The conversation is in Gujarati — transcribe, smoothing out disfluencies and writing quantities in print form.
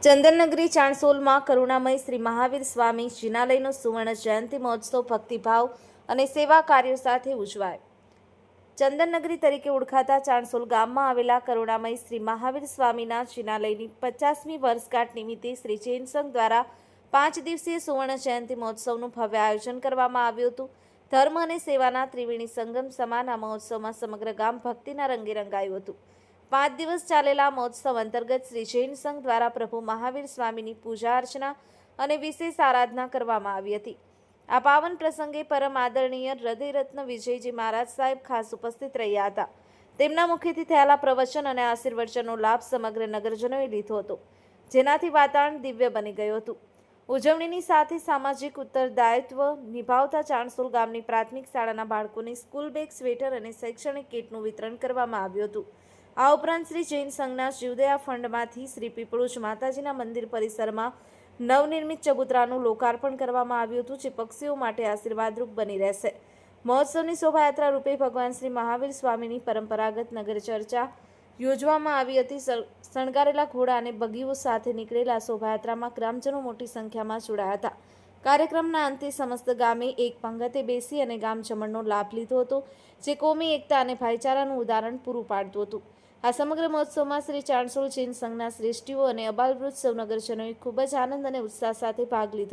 ચંદનનગરી ચાણસોલમાં કરુણામય શ્રી મહાવીર સ્વામી જિનાલયનો સુવર્ણ જયંતિ મહોત્સવ ભક્તિભાવ અને સેવા કાર્યો સાથે ઉજવાયો. ચંદનનગરી તરીકે ઓળખાતા ચાણસોલ ગામમાં આવેલા કરુણામય શ્રી મહાવીર સ્વામીના જિનાલયની 50મી વર્ષગાંઠ નિમિત્તે શ્રી જૈન સંઘ દ્વારા 5 દિવસીય સુવર્ણ જયંતિ મહોત્સવનું ભવ્ય આયોજન કરવામાં આવ્યું હતું. ધર્મ અને સેવાના ત્રિવેણી સંગમ સમાન આ મહોત્સવમાં સમગ્ર ગામ ભક્તિના રંગે રંગાયું હતું. 5 દિવસ ચાલેલા મહોત્સવ અંતર્ગત શ્રી જૈન સંઘ દ્વારા પ્રભુ મહાવીર સ્વામીની પૂજા અર્ચના અને વિશેષ આરાધના કરવામાં આવી હતી. આ પાવન પ્રસંગે પરમ આદરણીય હૃદયરત્ન વિજયજી મહારાજ સાહેબ ખાસ ઉપસ્થિત રહ્યા હતા. તેમના મુખેથી થયેલા પ્રવચન અને આશીર્વચનનો લાભ સમગ્ર નગરજનોએ લીધો હતો, જેનાથી વાતાવરણ દિવ્ય બની ગયું હતું. ઉજવણીની સાથે સામાજિક ઉત્તરદાયિત્વ નિભાવતા ચાણસોલ ગામની પ્રાથમિક શાળાના બાળકોને સ્કૂલ બેગ, સ્વેટર અને શૈક્ષણિક કીટનું વિતરણ કરવામાં આવ્યું હતું. આ ઉપરાંત શ્રી જૈન સંઘના જીવદયા ફંડમાંથી શ્રી પીપળુજ માતાજીના મંદિર પરિસરમાં નવનિર્મિત ચબૂતરાનું લોકાર્પણ કરવામાં આવ્યું હતું, જે પક્ષીઓ માટે આશીર્વાદરૂપ બની રહેશે. મહોત્સવની શોભાયાત્રા રૂપે ભગવાન શ્રી મહાવીર સ્વામીની પરંપરાગત નગર ચર્ચા યોજવામાં આવી હતી. શણગારેલા ઘોડા અને બગીઓ સાથે નીકળેલા શોભાયાત્રામાં ગ્રામજનો મોટી સંખ્યામાં જોડાયા હતા. કાર્યક્રમના અંતે સમસ્ત ગામે એક પંગતે બેસી અને ગામ જમણનો લાભ લીધો હતો, જે કોમી એકતા અને ભાઈચારાનું ઉદાહરણ પૂરું પાડતું હતું. આ સમગ્ર મહોત્સવમાં શ્રી ચાણસોલ જૈન સંઘના શ્રેષ્ઠીઓ અને અબાલવૃદ્ધ સૌ નગરજનોએ ખૂબ જ આનંદ અને ઉત્સાહ સાથે ભાગ લીધો.